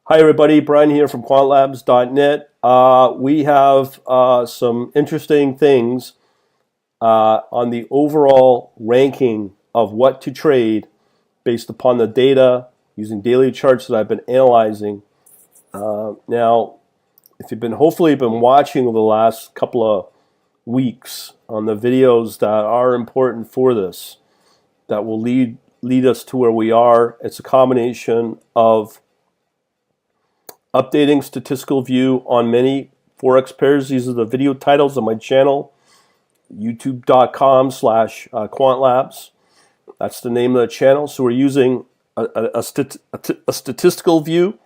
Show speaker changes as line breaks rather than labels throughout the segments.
Hi everybody, Brian here from quantlabs.net. We have some interesting things on the overall ranking of what to trade based upon the data using daily charts that I've been analyzing. Now, if you've been hopefully been watching over the last couple of weeks on the videos that are important for this, that will lead us to where we are, it's a combination of updating statistical view on many forex pairs. These are the video titles on my channel, youtube.com/quantlabs. That's the name of the channel. So we're using a statistical view.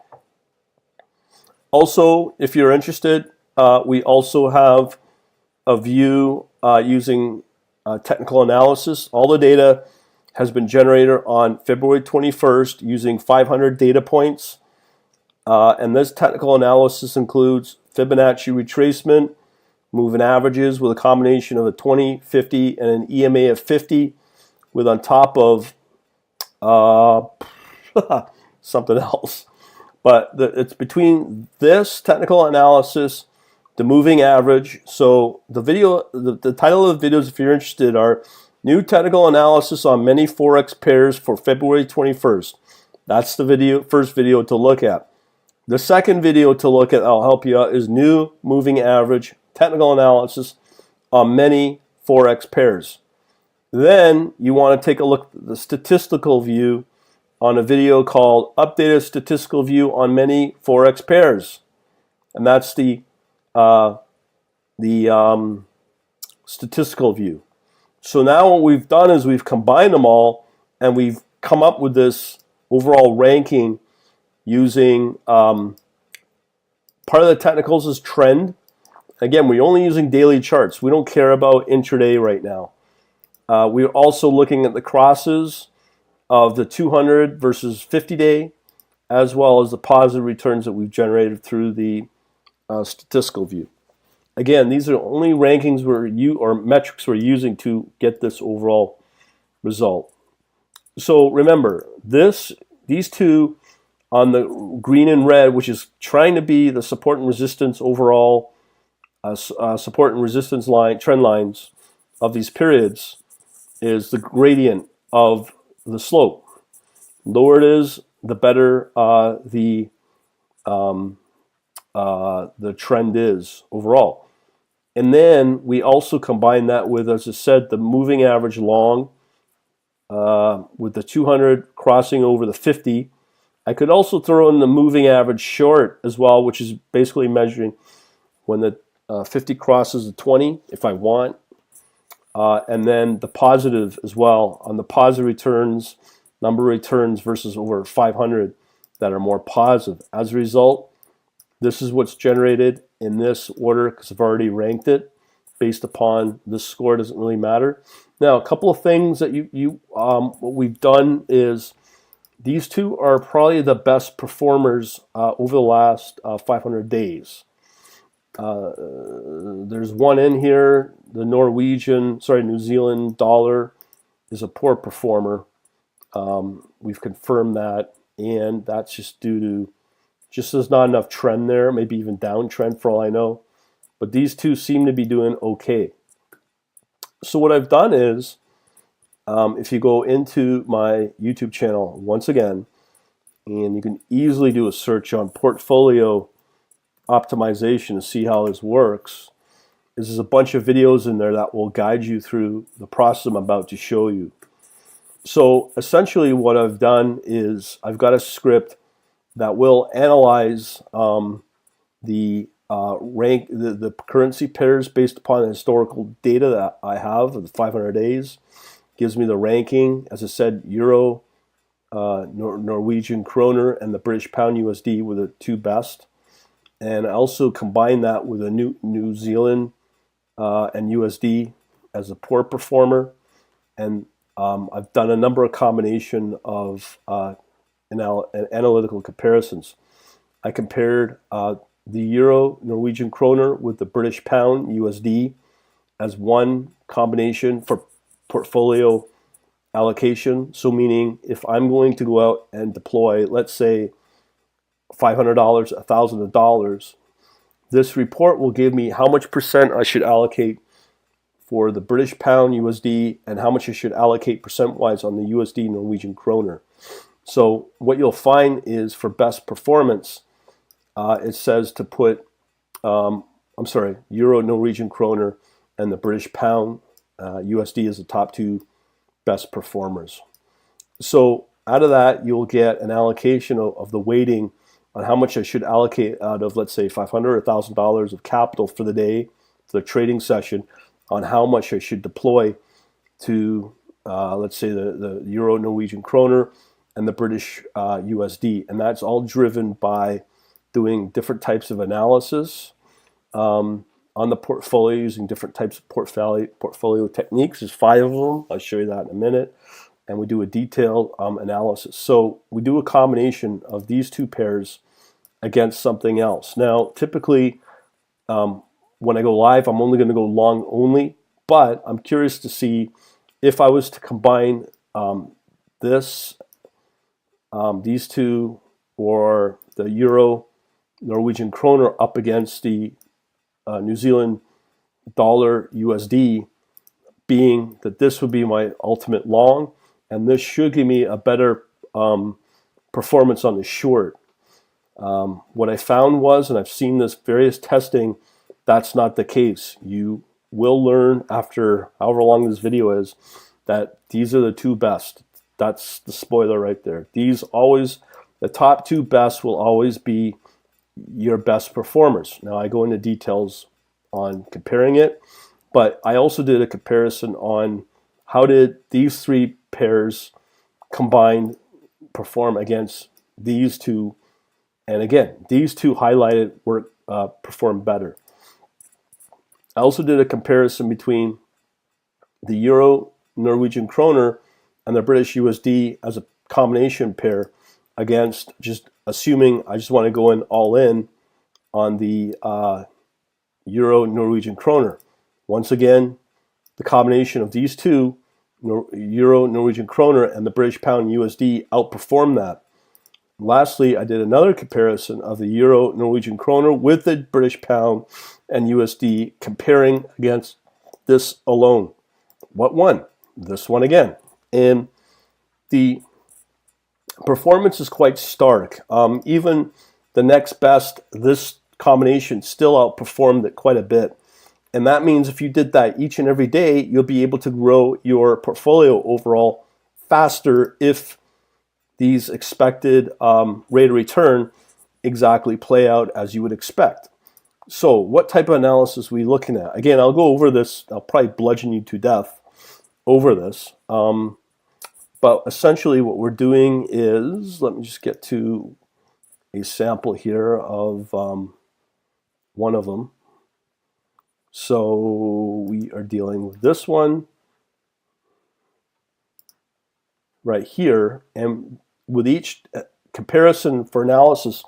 Also, if you're interested, we also have a view using technical analysis. All the data has been generated on February 21st using 500 data points. And this technical analysis includes Fibonacci retracement, moving averages with a combination of a 20, 50, and an EMA of 50, with on top of something else. But it's between this technical analysis, the moving average. So the title of the videos, if you're interested, are New Technical Analysis on Many Forex Pairs for February 21st. That's the first video to look at. The second video to look at, I'll help you out, is New Moving Average Technical Analysis on Many Forex Pairs. Then you want to take a look at the statistical view on a video called Updated Statistical View on Many Forex Pairs. And that's the statistical view. So now what we've done is we've combined them all and we've come up with this overall ranking using part of the technicals is trend. Again, we're only using daily charts. We don't care about intraday right now. We're also looking at the crosses of the 200 versus 50-day, as well as the positive returns that we've generated through the statistical view. Again, these are only rankings or metrics we're using to get this overall result. So remember, these two on the green and red, which is trying to be the support and resistance overall, support and resistance trend lines of these periods, is the gradient of the slope. The lower it is, the better the trend is overall. And then we also combine that with, as I said, the moving average long with the 200 crossing over the 50. I could also throw in the moving average short as well, which is basically measuring when the 50 crosses the 20, if I want. And then the positive as well, on the positive returns, number of returns versus over 500 that are more positive. As a result, this is what's generated in this order because I've already ranked it based upon this score. Doesn't really matter. Now, a couple of things that what we've done is these two are probably the best performers over the last 500 days. There's one in here, the New Zealand dollar is a poor performer. We've confirmed that, and that's just due to there's not enough trend there, maybe even downtrend for all I know. But these two seem to be doing okay. So what I've done is, if you go into my YouTube channel once again, and you can easily do a search on portfolio optimization to see how this works, there's a bunch of videos in there that will guide you through the process I'm about to show you. So essentially what I've done is I've got a script that will analyze the currency pairs based upon the historical data that I have of the 500 days. Gives me the ranking, as I said, Euro, Norwegian kroner, and the British pound USD were the two best. And I also combine that with a New Zealand and USD as a poor performer. And I've done a number of combination of analytical comparisons. I compared the Euro, Norwegian kroner with the British pound USD as one combination for portfolio allocation. So meaning if I'm going to go out and deploy, let's say $500, $1,000. This report will give me how much percent I should allocate for the British pound USD and how much I should allocate percent-wise on the USD Norwegian kroner. So what you'll find is for best performance, it says to put, Euro Norwegian kroner and the British pound USD as the top two best performers. So out of that, you'll get an allocation of the weighting on how much I should allocate out of, let's say, $500 or $1,000 of capital for the day, for the trading session, on how much I should deploy to, let's say, the Euro Norwegian kroner and the British USD. And that's all driven by doing different types of analysis on the portfolio using different types of portfolio techniques. There's 5 of them. I'll show you that in a minute. And we do a detailed analysis. So we do a combination of these two pairs against something else. Now, typically, when I go live, I'm only going to go long only, but I'm curious to see if I was to combine these two, or the Euro Norwegian kroner up against the New Zealand dollar USD, being that this would be my ultimate long, and this should give me a better performance on the short. What I found was, and I've seen this various testing, that's not the case. You will learn after however long this video is that these are the two best. That's the spoiler right there. The top two best will always be your best performers. Now I go into details on comparing it, but I also did a comparison on how did these 3 pairs combined perform against these two. And again, these two highlighted perform better. I also did a comparison between the Euro Norwegian kroner and the British USD as a combination pair against, just assuming I just want to go in all in on the Euro Norwegian kroner. Once again, the combination of these two, Euro Norwegian kroner and the British pound USD, outperformed that. Lastly, I did another comparison of the Euro Norwegian kroner with the British pound and USD, comparing against this alone. What won? This one again. And the performance is quite stark. Even the next best, this combination still outperformed it quite a bit. And that means if you did that each and every day, you'll be able to grow your portfolio overall faster if these expected rate of return exactly play out as you would expect. So what type of analysis are we looking at? Again, I'll go over this. I'll probably bludgeon you to death over this. But essentially what we're doing is, let me just get to a sample here of one of them. So we are dealing with this one right here, and with each comparison for analysis,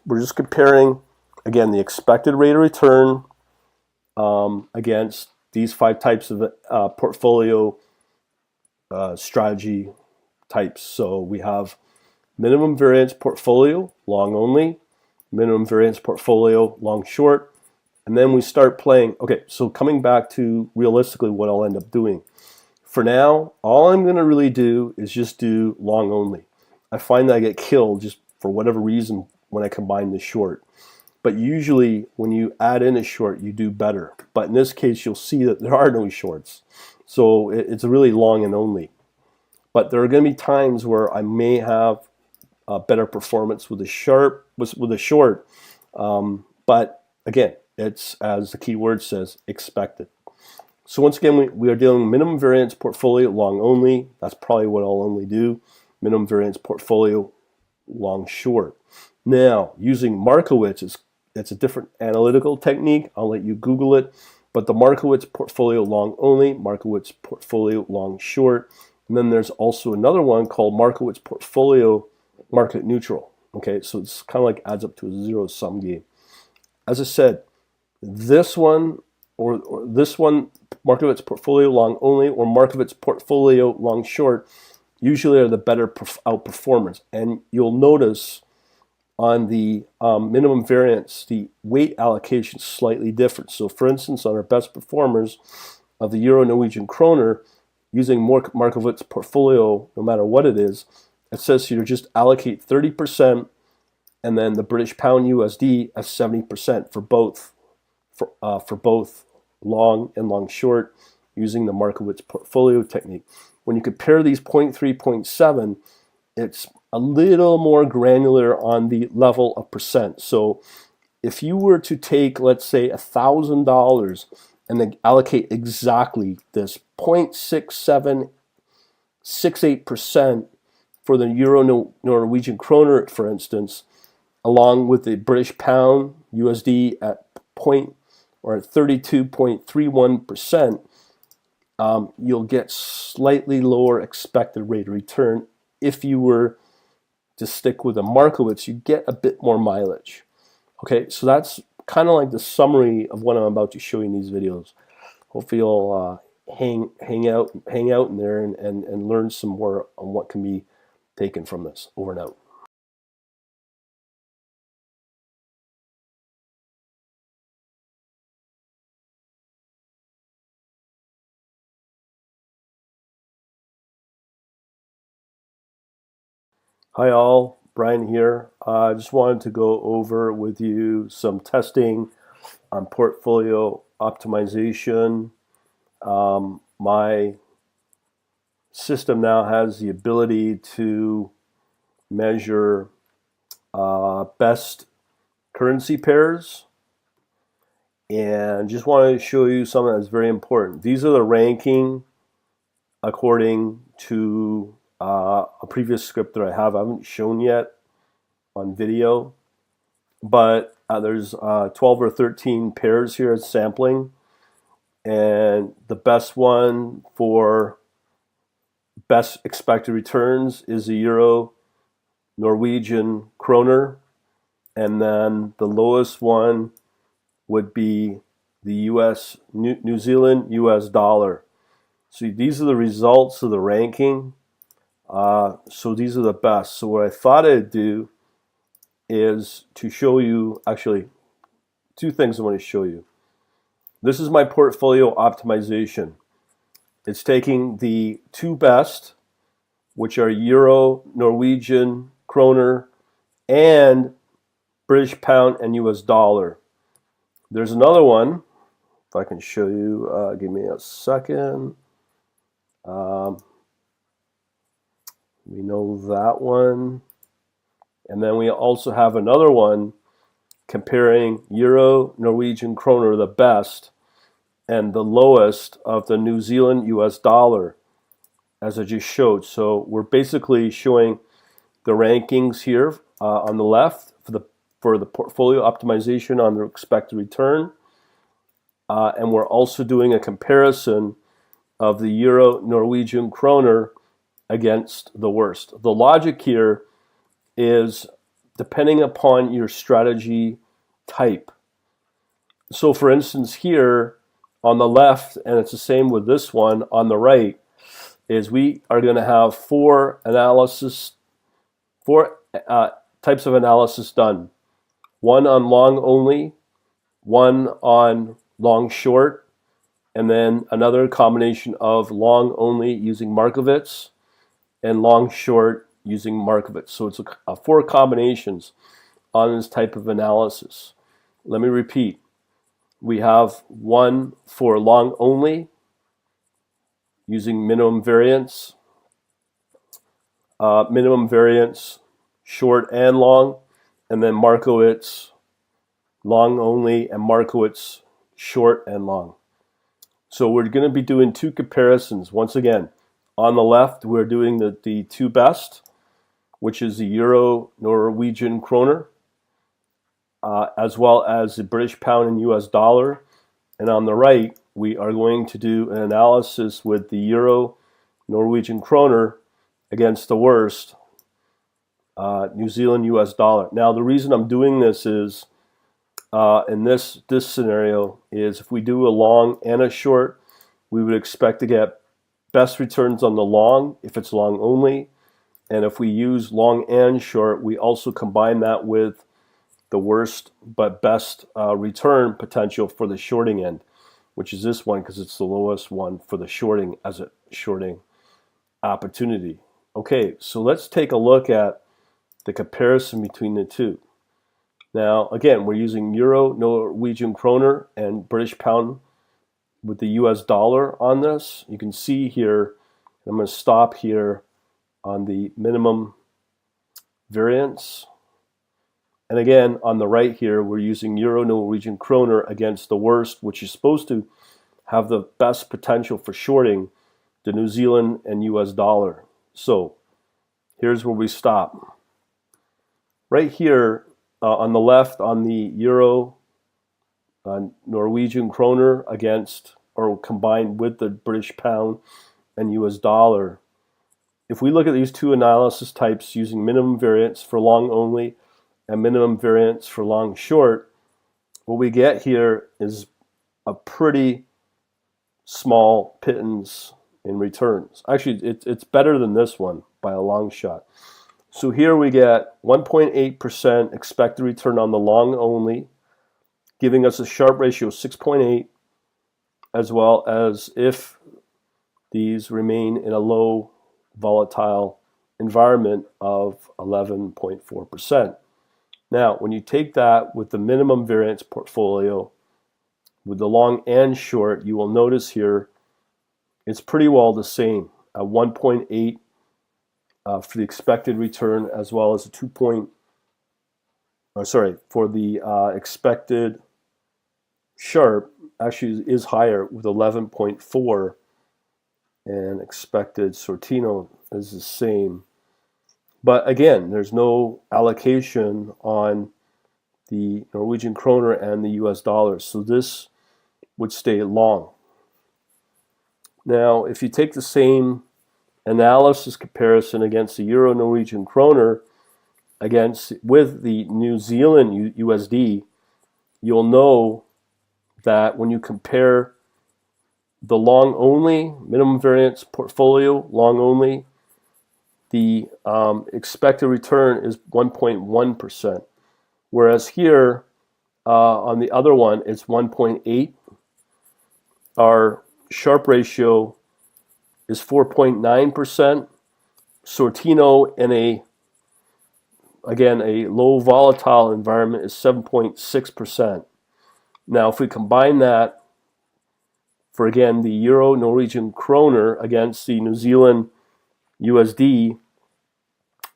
we're just comparing, again, the expected rate of return against these 5 types of portfolio strategy types. So we have minimum variance portfolio, long only, minimum variance portfolio, long short, and then we start playing. Okay, so coming back to realistically what I'll end up doing. For now, all I'm going to really do is just do long only. I find that I get killed just for whatever reason when I combine the short. But usually when you add in a short, you do better. But in this case, you'll see that there are no shorts. So it's really long and only. But there are going to be times where I may have better performance with a short. But again, it's, as the keyword says, expected. So once again, we are dealing with minimum variance portfolio, long only. That's probably what I'll only do. Minimum variance portfolio, long short. Now, using Markowitz, it's a different analytical technique. I'll let you Google it. But the Markowitz portfolio long only, Markowitz portfolio long short. And then there's also another one called Markowitz portfolio market neutral. Okay, so it's kind of like adds up to a zero-sum game. As I said, this one or this one, Markowitz portfolio long only or Markowitz portfolio long short, usually are the better outperformers. And you'll notice on the minimum variance, the weight allocation is slightly different. So for instance, on our best performers of the Euro Norwegian kroner, using Markowitz portfolio, no matter what it is, it says here just allocate 30%, and then the British pound USD as 70% for both long and long short, using the Markowitz portfolio technique. When you compare these 0.3, 0.7, it's a little more granular on the level of percent. So if you were to take, let's say, $1,000 and then allocate exactly this 0.6768% for the Euro Norwegian kroner, for instance, along with the British pound USD at 32.31%, you'll get slightly lower expected rate of return. If you were to stick with a Markowitz, you get a bit more mileage. Okay, so that's kind of like the summary of what I'm about to show you in these videos. Hopefully you'll hang out in there and learn some more on what can be taken from this. Over and out. Hi all, Brian here. I just wanted to go over with you some testing on portfolio optimization. My system now has the ability to measure best currency pairs, and just wanted to show you something that's very important. These are the ranking according to a previous script that I haven't shown yet on video, but there's 12 or 13 pairs here as sampling, and the best one for best expected returns is the Euro Norwegian kroner, and then the lowest one would be the US New Zealand US dollar. So these are the results of the ranking. So these are the best. So what I thought I'd do is to show you, actually, two things I want to show you. This is my portfolio optimization. It's taking the two best, which are Euro, Norwegian, kroner, and British pound and US dollar. There's another one, if I can show you, give me a second. We know that one. And then we also have another one comparing Euro, Norwegian kroner, the best, and the lowest of the New Zealand US dollar, as I just showed. So we're basically showing the rankings here on the left for the portfolio optimization on the expected return. And we're also doing a comparison of the Euro Norwegian kroner against the worst. The logic here is depending upon your strategy type. So for instance here on the left, and it's the same with this one on the right, is we are going to have four types of analysis done. One on long only, one on long short, and then another combination of long only using Markowitz and long short using Markowitz. So it's four combinations on this type of analysis. Let me repeat. We have one for long only using minimum variance, short and long, and then Markowitz long only and Markowitz short and long. So we're going to be doing two comparisons. Once again, on the left, we're doing the two best, which is the Euro Norwegian kroner, as well as the British pound and US dollar. And on the right, we are going to do an analysis with the Euro Norwegian kroner against the worst, New Zealand US dollar. Now, the reason I'm doing this is, in this scenario, is if we do a long and a short, we would expect to get best returns on the long if it's long only, And if we use long and short, we also combine that with the worst but best return potential for the shorting end, which is this one because it's the lowest one for the shorting as a shorting opportunity. Okay, so let's take a look at the comparison between the two. Now, again, we're using Euro, Norwegian kroner, and British pound with the US dollar on this. You can see here, I'm going to stop here on the minimum variance. And again, on the right here, we're using Euro, Norwegian kroner against the worst, which is supposed to have the best potential for shorting, the New Zealand and US dollar. So here's where we stop. Right here on the left, on the Euro, Norwegian kroner against or combined with the British pound and US dollar. If we look at these two analysis types using minimum variance for long only and minimum variance for long short, what we get here is a pretty small pittance in returns. Actually, it's better than this one by a long shot. So here we get 1.8% expected return on the long only, giving us a Sharpe ratio of 6.8, as well as if these remain in a low volatile environment of 11.4%. Now, when you take that with the minimum variance portfolio, with the long and short, you will notice here it's pretty well the same, a 1.8 for the expected return, as well as a 2 point, for the expected Sharpe actually is higher with 11.4, and expected Sortino is the same. But again, there's no allocation on the Norwegian kroner and the US dollar, so this would stay long. Now, if you take the same analysis comparison against the Euro Norwegian kroner with the New Zealand USD, you'll know that when you compare the long only minimum variance portfolio, long only, the expected return is 1.1%, whereas here on the other one it's 1.8. Our Sharpe ratio is 4.9%. Sortino in a low volatile environment is 7.6%. Now, if we combine that for, again, the Euro Norwegian kroner against the New Zealand USD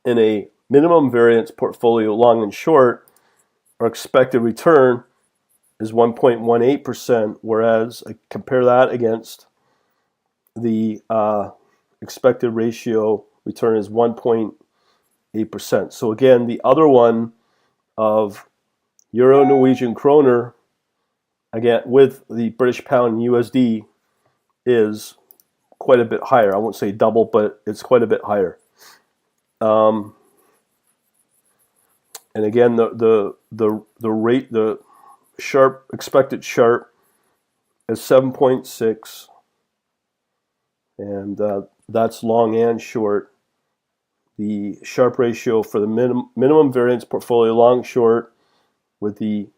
in a minimum variance portfolio, long and short, our expected return is 1.18%, whereas I compare that against the expected ratio return is 1.8%. So again, the other one of Euro Norwegian kroner, again with the British pound and USD, is quite a bit higher. I won't say double, but it's quite a bit higher. And again, the rate, the expected Sharpe is 7.6, and that's long and short. The Sharpe ratio for the minimum variance portfolio, long short, with the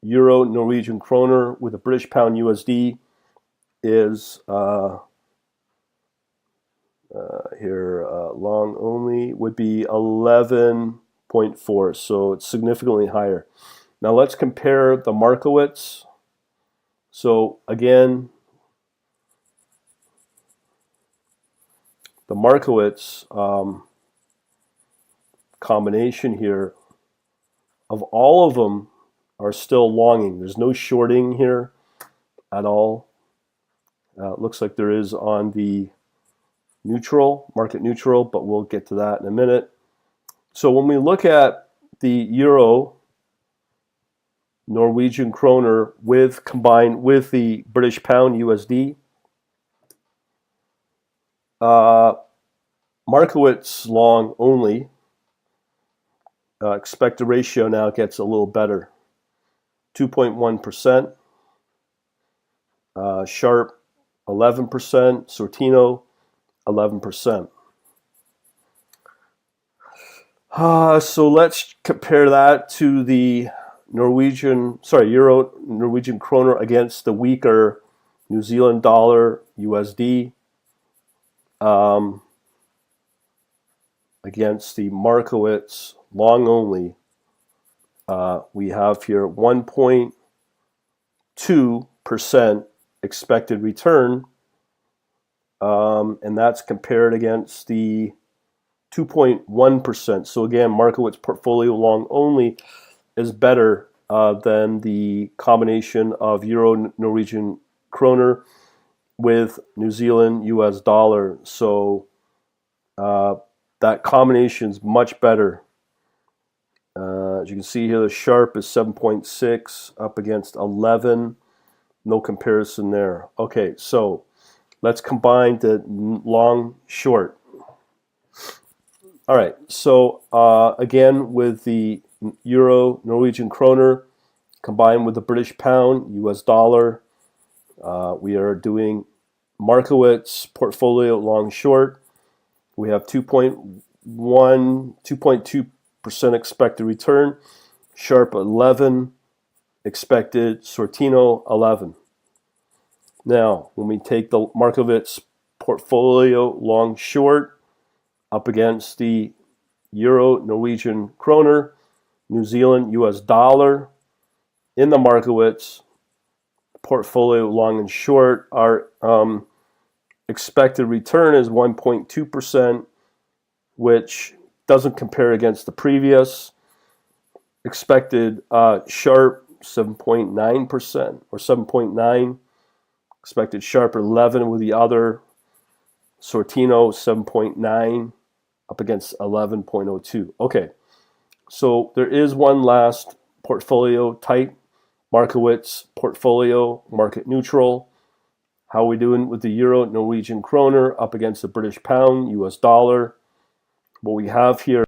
Euro Norwegian kroner with the British pound USD is long only would be 11.4, so it's significantly higher. Now let's compare the Markowitz. So again, the Markowitz combination here, of all of them, are still longing. There's no shorting here at all. It looks like there is on the neutral, market neutral, but we'll get to that in a minute. So when we look at the Euro Norwegian kroner combined with the British pound USD, Markowitz long only, expected ratio now gets a little better, 2.1%. Sharpe 11%, Sortino 11%. So let's compare that to the Euro Norwegian kroner against the weaker New Zealand dollar USD, against the Markowitz long only. We have here 1.2% expected return, and that's compared against the 2.1%. So again, Markowitz portfolio long only is better than the combination of Euro Norwegian kroner with New Zealand US dollar. So that combination is much better. As you can see here, the Sharpe is 7.6 up against 11. No comparison there. Okay, so let's combine the long short. All right, so again, with the Euro Norwegian kroner combined with the British pound, US dollar, we are doing Markowitz portfolio long short. We have 2.2% expected return, Sharpe 11, expected Sortino 11. Now, when we take the Markowitz portfolio long short up against the Euro Norwegian kroner, New Zealand US dollar, in the Markowitz portfolio long and short, our expected return is 1.2%, which doesn't compare against the previous. Expected Sharpe 7.9% or 7.9. Expected Sharpe 11 with the other. Sortino 7.9 up against 11.02. Okay, so there is one last portfolio type, Markowitz portfolio, market neutral. How are we doing with the Euro Norwegian kroner up against the British pound, US dollar? What we have here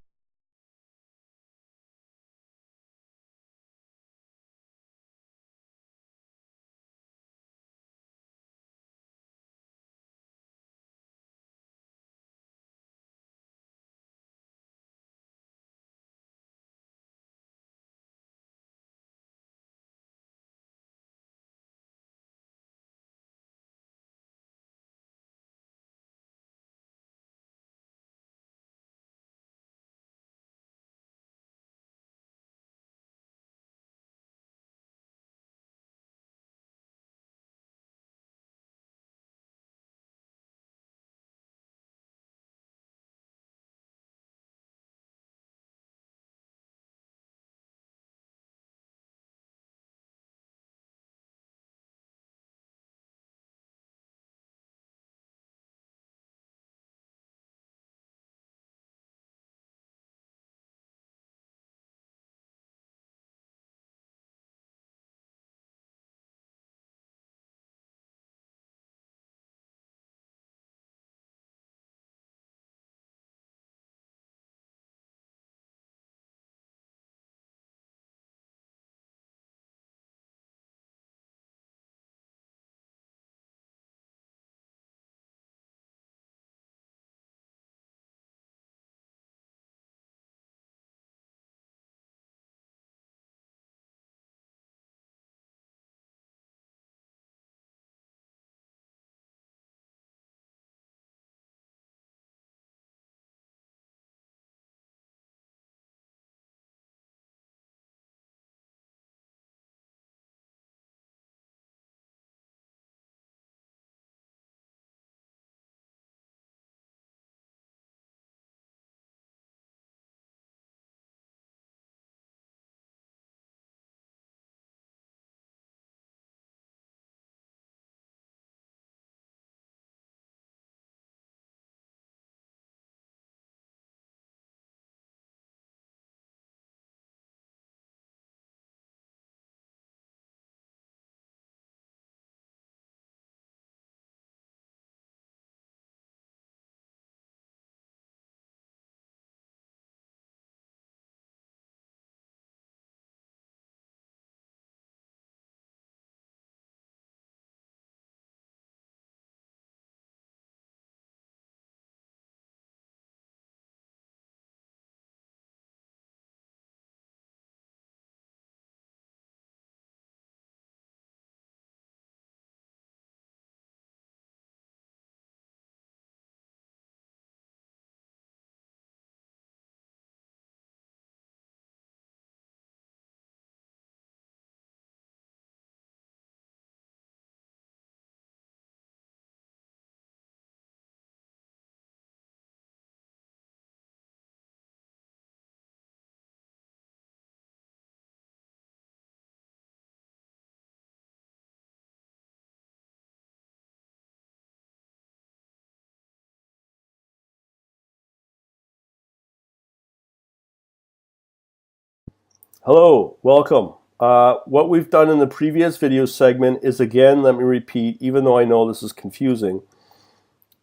Hello, welcome. What we've done in the previous video segment is, again, let me repeat, even though I know this is confusing,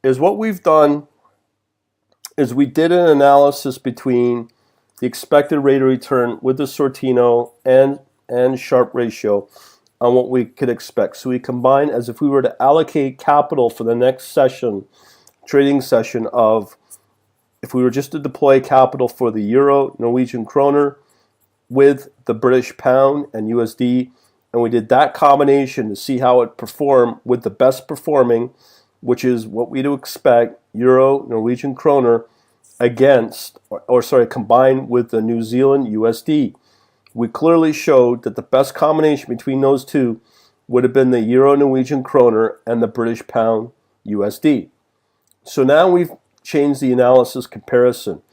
is what we've done is we did an analysis between the expected rate of return with the Sortino and Sharpe ratio on what we could expect. So we combine as if we were to allocate capital for the next session, trading session of, if we were just to deploy capital for the euro, Norwegian kroner, with the British pound and USD, and we did that combination to see how it performed with the best performing, which is what we do expect, euro, Norwegian kroner, against, combined with the New Zealand USD. We clearly showed that the best combination between those two would have been the euro, Norwegian kroner, and the British pound USD. So now we've changed the analysis comparison.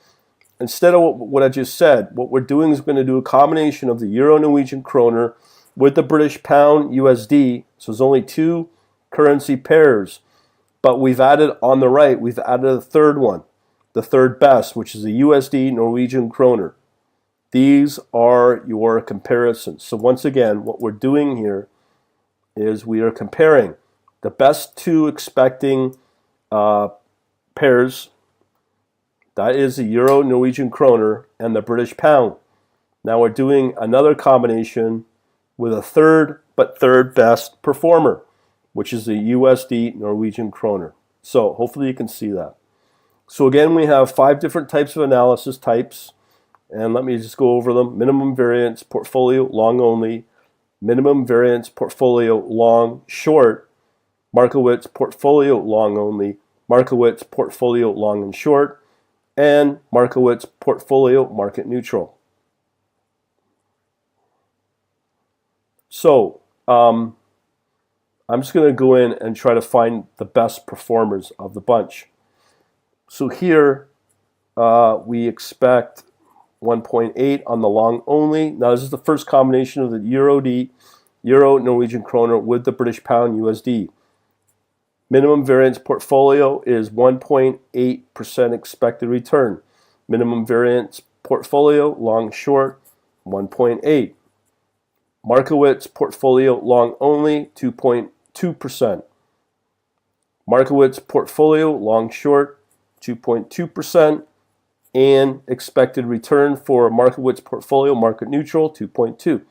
Instead of what I just said, what we're doing is going to do a combination of the euro, Norwegian kroner with the British pound USD. So there's only two currency pairs, but we've added on the right, we've added a third one, the third best, which is the USD Norwegian kroner. These are your comparisons. So once again, what we're doing here is we are comparing the best two expecting pairs. That is the euro, Norwegian kroner, and the British pound. Now we're doing another combination with a third best performer, which is the USD, Norwegian kroner. So hopefully you can see that. So again, we have 5 different types of analysis types, and let me just go over them. Minimum variance, portfolio, long only. Minimum variance, portfolio, long, short. Markowitz, portfolio, long only. Markowitz, portfolio, long and short. And Markowitz portfolio market neutral. So I'm just going to go in and try to find the best performers of the bunch. So here we expect 1.8 on the long only. Now this is the first combination of the euro Norwegian kroner with the British pound USD. Minimum variance portfolio is 1.8% expected return. Minimum variance portfolio, long short, 1.8. Markowitz portfolio, long only, 2.2%. Markowitz portfolio, long short, 2.2%. And expected return for Markowitz portfolio, market neutral, 2.2.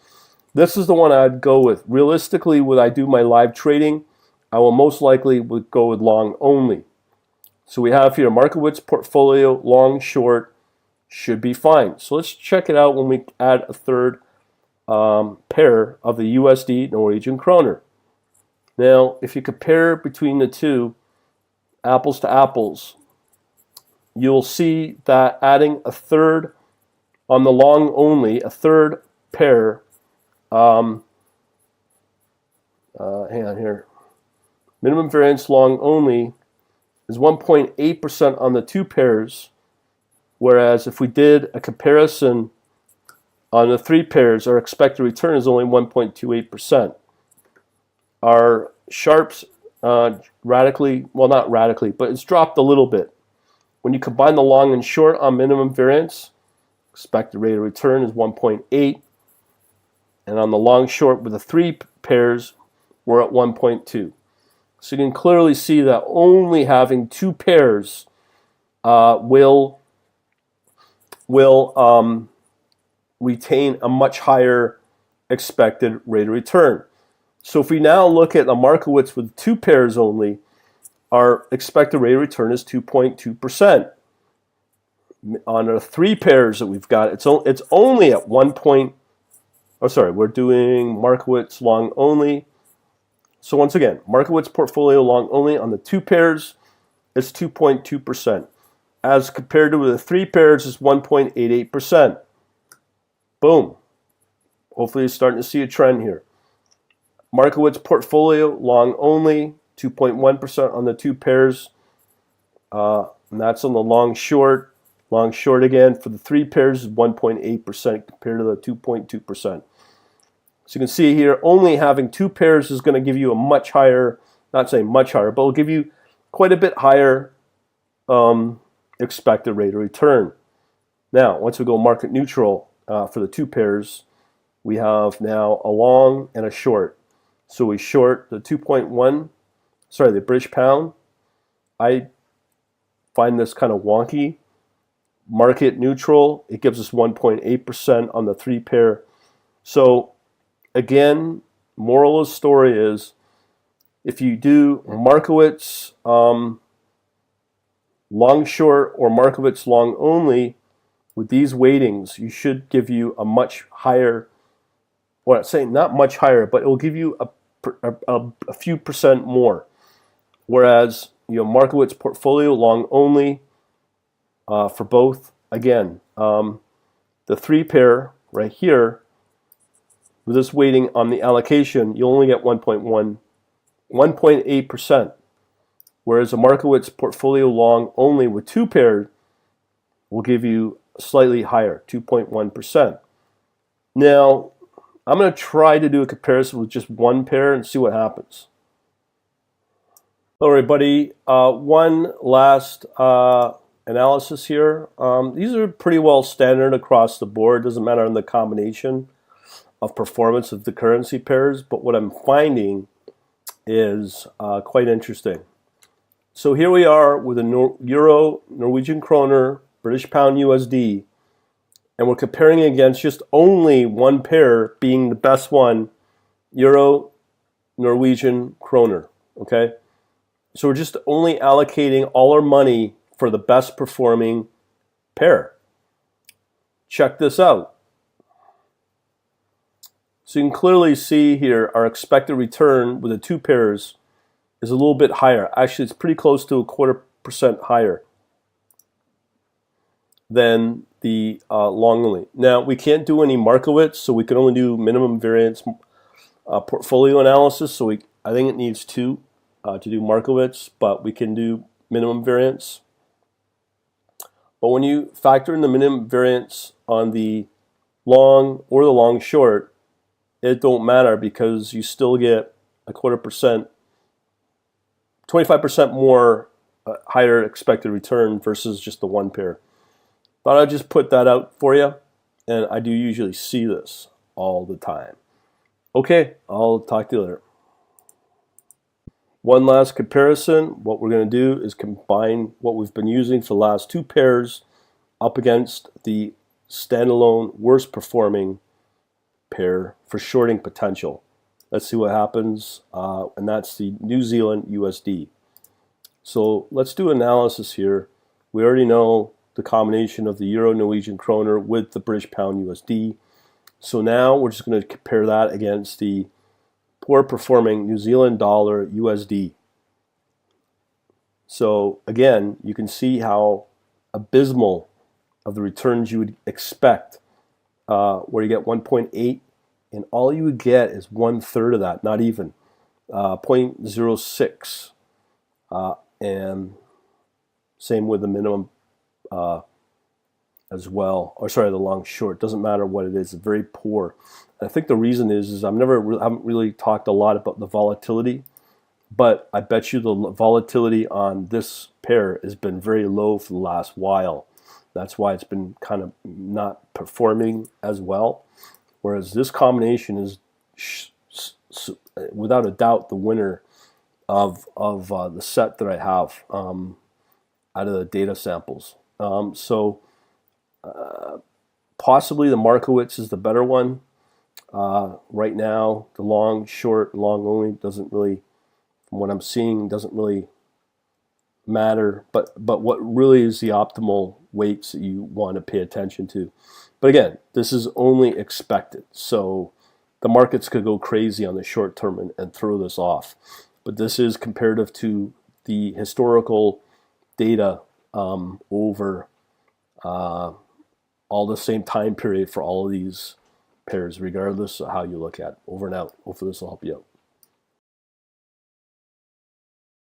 This is the one I'd go with. Realistically, when I do my live trading, I will most likely go with long only. So we have here Markowitz portfolio, long, short, should be fine. So let's check it out when we add a third pair of the USD Norwegian kroner. Now, if you compare between the two, apples to apples, you'll see that adding a third on the long only, a third pair, hang on here. Minimum variance long only is 1.8% on the two pairs, whereas if we did a comparison on the 3 pairs, our expected return is only 1.28%. Our Sharpe's radically, well, not radically, but it's dropped a little bit. When you combine the long and short on minimum variance, expected rate of return is 1.8, and on the long short with the 3 pairs, we're at 1.2. So you can clearly see that only having 2 pairs will retain a much higher expected rate of return. So if we now look at the Markowitz with 2 pairs only, our expected rate of return is 2.2%. On our 3 pairs that we've got, it's only at 1 point. Oh, sorry, we're doing Markowitz long only. So once again, Markowitz portfolio long only on the 2 pairs is 2.2%. As compared to the 3 pairs is 1.88%. Boom. Hopefully you're starting to see a trend here. Markowitz portfolio long only, 2.1% on the 2 pairs. And that's on the long short. Long short again for the 3 pairs is 1.8% compared to the 2.2%. So you can see here, only having 2 pairs is going to give you a much higher, not saying much higher, but will give you quite a bit higher expected rate of return. Now, once we go market neutral, for the two pairs, we have now a long and a short. So we short the 2.1, sorry, the British pound. I find this kind of wonky. Market neutral, it gives us 1.8% on the three pair. So again, moral of the story is if you do Markowitz long short or Markowitz long only, with these weightings, you should give you a much higher, well, I'm saying not much higher, but it will give you a few percent more. Whereas, Markowitz portfolio long only for both, again, the three pair right here, with this weighting on the allocation, you only get 1.8%. Whereas a Markowitz portfolio long only with two pairs will give you slightly higher, 2.1%. Now, I'm going to try to do a comparison with just one pair and see what happens. Hello, everybody. One last analysis here. These are pretty well standard across the board. Doesn't matter in the combination of performance of the currency pairs, but what I'm finding is quite interesting. So here we are with a Euro, Norwegian kroner, British pound USD, and we're comparing against just only one pair being the best one, Euro, Norwegian kroner, okay? So we're just only allocating all our money for the best performing pair. Check this out. So you can clearly see here our expected return with the two pairs is a little bit higher. Actually, it's pretty close to 0.25% higher than the long only. Now, we can't do any Markowitz, so we can only do minimum variance portfolio analysis. So I think it needs two to do Markowitz, but we can do minimum variance. But when you factor in the minimum variance on the long or the long short, it don't matter because you still get 0.25%, 25% more higher expected return versus just the one pair. Thought I'd just put that out for you, and I do usually see this all the time. Okay, I'll talk to you later. One last comparison. What we're going to do is combine what we've been using for the last two pairs up against the standalone worst performing pair for shorting potential. Let's see what happens, and that's the New Zealand USD. So let's do analysis here. We already know the combination of the Euro Norwegian kroner with the British pound USD. So now we're just going to compare that against the poor performing New Zealand dollar USD. So again, you can see how abysmal of the returns you would expect, where you get 1.8, and all you would get is 1/3 of that, not even 0.06, and same with the minimum as well, or sorry, the long short. Doesn't matter what it is, it's very poor. I think the reason is I haven't really talked a lot about the volatility, but I bet you the volatility on this pair has been very low for the last while. That's why it's been kind of not performing as well. Whereas this combination is without a doubt the winner of the set that I have out of the data samples. So possibly the Markowitz is the better one. Right now, the long, short, long only doesn't really, from what I'm seeing, doesn't really matter. But what really is the optimal weights that you want to pay attention to? But again, this is only expected. So the markets could go crazy on the short term and throw this off. But this is comparative to the historical data over all the same time period for all of these pairs, regardless of how you look at it. Over and out. Hopefully this will help you out.